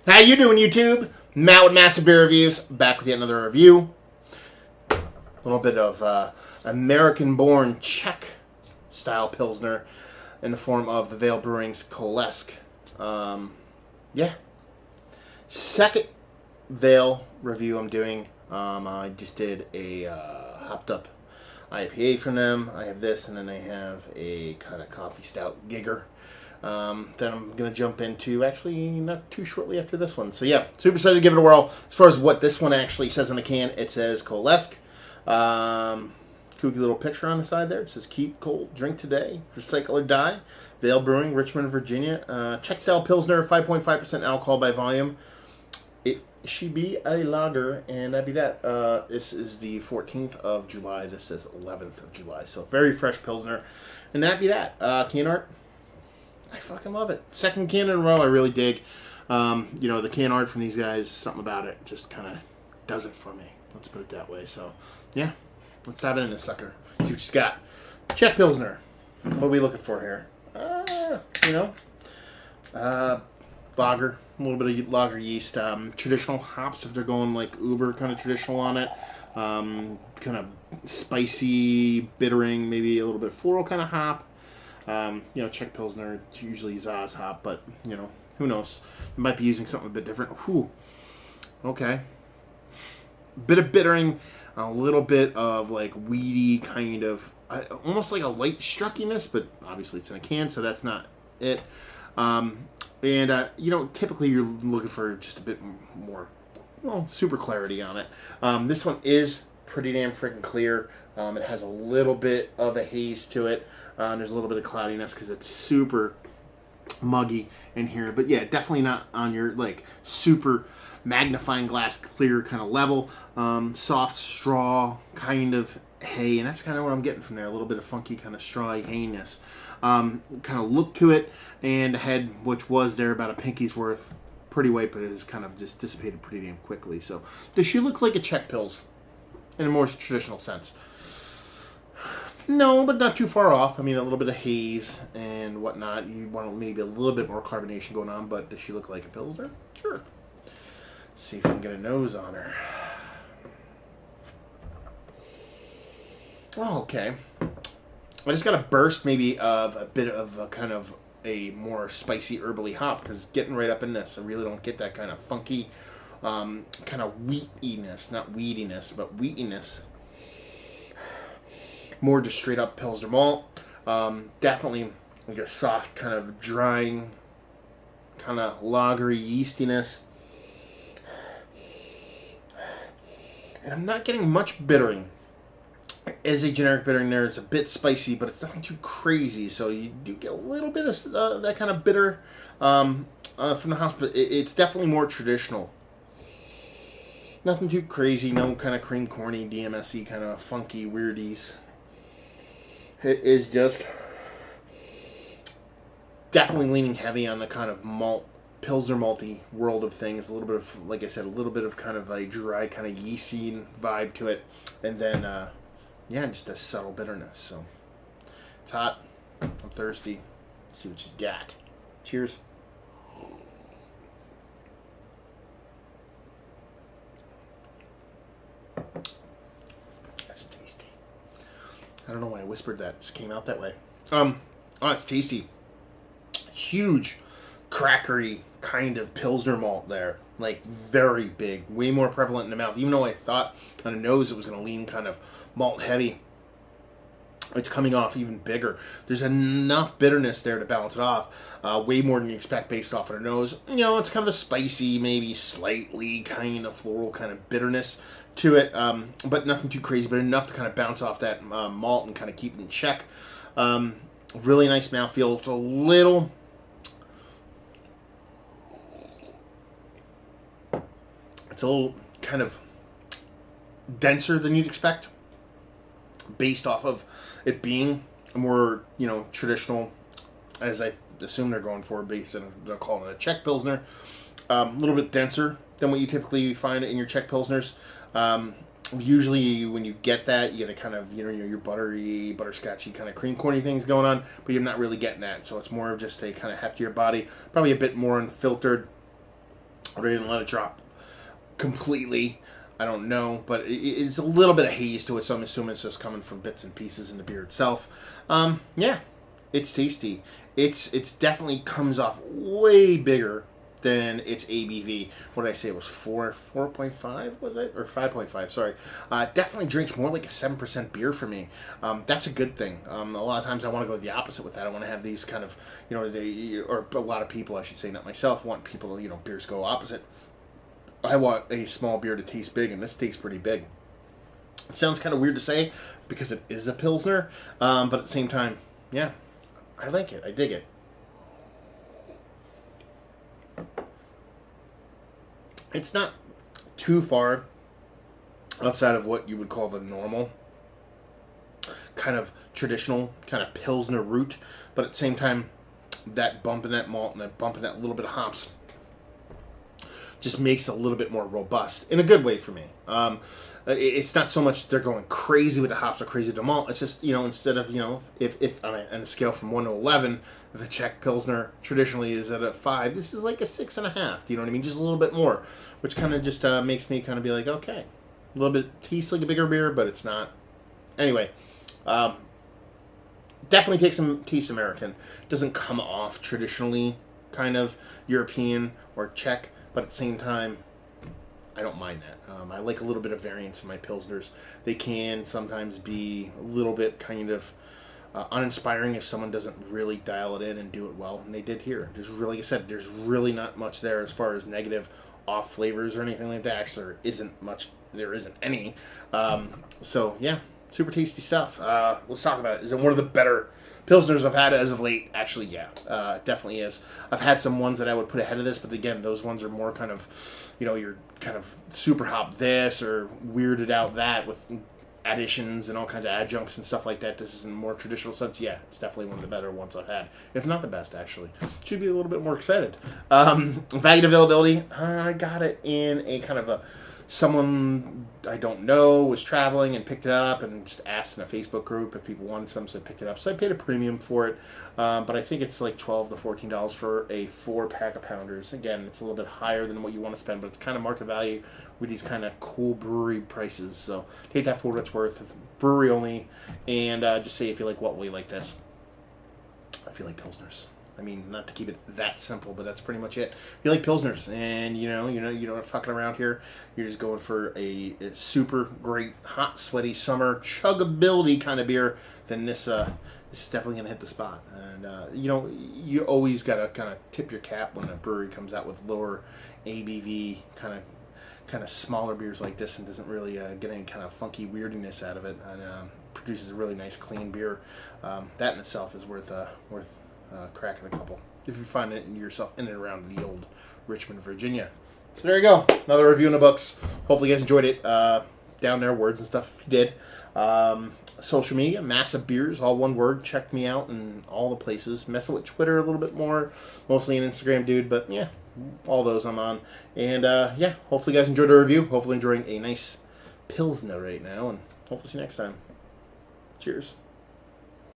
How you doing, YouTube? Matt with Massive Beer Reviews, back with yet another review. A little bit of American-born Czech style Pilsner in the form of the Vale Brewing's Coalesce. Yeah. Second Vale review I'm doing. I just did a hopped up IPA from them. I have this, and then I have a kind of coffee stout Gigger. Then I'm going to jump into, actually, not too shortly after this one. So, yeah, super excited to give it a whirl. As far as what this one actually says on the can, it says Coalesce. Kooky little picture on the side there. It says, keep cold, drink today, recycle or die. Vale Brewing, Richmond, Virginia. Czech-style Pilsner, 5.5% alcohol by volume. It should be a lager, and that'd be that. This is the 14th of July. This is 11th of July. So, very fresh Pilsner. And that'd be that. Can art. I fucking love it. Second can in a row, I really dig. The can art from these guys, something about it just kind of does it for me. Let's put it that way. So, yeah, let's dive into this sucker. See what she's got. Czech Pilsner. What are we looking for here? Lager. A little bit of lager yeast. Traditional hops, if they're going like uber kind of traditional on it. Kind of spicy, bittering, maybe a little bit floral kind of hop. Czech Pilsner usually Zaz hop, but, who knows? They might be using something a bit different. Whew. Okay. Bit of bittering, a little bit of, like, weedy kind of, almost like a light struckiness, but obviously it's in a can, so that's not it. Typically you're looking for just a bit more, super clarity on it. This one is pretty damn freaking clear. It has a little bit of a haze to it. There's a little bit of cloudiness because it's super muggy in here. But yeah, definitely not on your super magnifying glass clear kind of level. Soft straw kind of hay, and that's kind of what I'm getting from there. A little bit of funky kind of strawy hayness. Kind of look to it, and head, which was there about a pinky's worth, pretty white, but it has kind of just dissipated pretty damn quickly. So does she look like a Czech Pils in a more traditional sense? No, but not too far off. I mean, a little bit of haze and whatnot. You want maybe a little bit more carbonation going on, but does she look like a Pilsner? Sure. Let's see if we can get a nose on her. Oh, okay. I just got a burst maybe of a bit of a kind of a more spicy herbally hop, because getting right up in this, I really don't get that kind of funky kind of wheatiness. Not weediness, but wheatiness. More just straight up Pilsner malt. Definitely like a soft kind of drying kind of lagery yeastiness. And I'm not getting much bittering. As a generic bittering there, it's a bit spicy, but it's nothing too crazy. So you do get a little bit of that kind of bitter from the house, but it's definitely more traditional. Nothing too crazy, no kind of cream corny, DMS-y kind of funky weirdies. It is just definitely leaning heavy on the kind of malt, Pilsner malty world of things. A little bit of, like I said, a little bit of kind of a dry, kind of yeasty vibe to it. And then, just a subtle bitterness. So, it's hot. I'm thirsty. Let's see what she's got. Cheers. I don't know why I whispered that. It just came out that way. It's tasty. Huge, crackery kind of Pilsner malt there. Like, very big. Way more prevalent in the mouth. Even though I thought on the nose it was going to lean kind of malt heavy, it's coming off even bigger. There's enough bitterness there to balance it off. Way more than you expect based off of the nose. It's kind of a spicy, maybe slightly kind of floral kind of bitterness to it, but nothing too crazy, but enough to kind of bounce off that malt and kind of keep it in check. Really nice mouthfeel. It's a little kind of denser than you'd expect, based off of it being a more, traditional, as I assume they're going for, based on, they're calling it a Czech Pilsner. A little bit denser than what you typically find in your Czech Pilsners. Usually when you get that, you get a kind of, your buttery, butterscotchy kind of cream corny things going on, but you're not really getting that. So it's more of just a kind of heftier body, probably a bit more unfiltered. or they didn't let it drop completely. I don't know, but it's a little bit of haze to it, so I'm assuming it's just coming from bits and pieces in the beer itself. Yeah, it's tasty. It's definitely comes off way bigger than its ABV. What did I say? It was 4.5, was it? Or 5.5, sorry. Definitely drinks more like a 7% beer for me. That's a good thing. A lot of times I want to go the opposite with that. I want to have these kind of, or a lot of people, I should say, not myself, want people, beers go opposite. I want a small beer to taste big, and this tastes pretty big. It sounds kind of weird to say because it is a Pilsner, but at the same time, yeah, I like it. I dig it. It's not too far outside of what you would call the normal kind of traditional kind of Pilsner root, but at the same time, that bump in that malt and that bump in that little bit of hops just makes it a little bit more robust in a good way for me. It's not so much they're going crazy with the hops or crazy with the malt. It's just, instead of, if on a scale from 1 to 11, the Czech Pilsner traditionally is at a 5, this is like a 6.5. Do you know what I mean? Just a little bit more, which kind of just makes me kind of be like, okay, a little bit tastes like a bigger beer, but it's not. Anyway, definitely tastes American. Doesn't come off traditionally kind of European or Czech, but at the same time, I don't mind that. I like a little bit of variance in my Pilsners. They can sometimes be a little bit kind of uninspiring if someone doesn't really dial it in and do it well, and they did here. There's really, like I said, there's really not much there as far as negative off flavors or anything like that. Actually, there isn't much. There isn't any. So, yeah, super tasty stuff. Let's talk about it. Is it one of the better Pilsners I've had as of late? Actually, yeah, it definitely is. I've had some ones that I would put ahead of this, but again, those ones are more kind of, you're kind of super hop this or weirded out that with additions and all kinds of adjuncts and stuff like that. This is in a more traditional sense. Yeah, it's definitely one of the better ones I've had, if not the best, actually. Should be a little bit more excited. Value availability, I got it in a kind of a someone I don't know was traveling and picked it up and just asked in a Facebook group if people wanted some, so I picked it up. So I paid a premium for it, but I think it's like $12 to $14 for a 4-pack of pounders. Again, it's a little bit higher than what you want to spend, but it's kind of market value with these kind of cool brewery prices. So take that for what it's worth. Brewery only, and just say if you like what we like this. I feel like Pilsners. I mean, not to keep it that simple, but that's pretty much it. If you like Pilsners and, you don't fucking around here, you're just going for a super great, hot, sweaty summer chuggability kind of beer, then this is definitely going to hit the spot. And, you always got to kind of tip your cap when a brewery comes out with lower ABV kind of smaller beers like this and doesn't really get any kind of funky weirdiness out of it and produces a really nice, clean beer. That in itself is worth cracking a couple if you find it yourself in and around the old Richmond, Virginia. So there you go, another review in the books. Hopefully you guys enjoyed it. Down there, words and stuff if you did. Social media, Massive Beers, all one word. Check me out in all the places. Messing with Twitter a little bit more, mostly an Instagram dude, but yeah, all those I'm on. And yeah, hopefully you guys enjoyed the review. Hopefully enjoying a nice Pilsner right now, and hopefully see you next time. Cheers.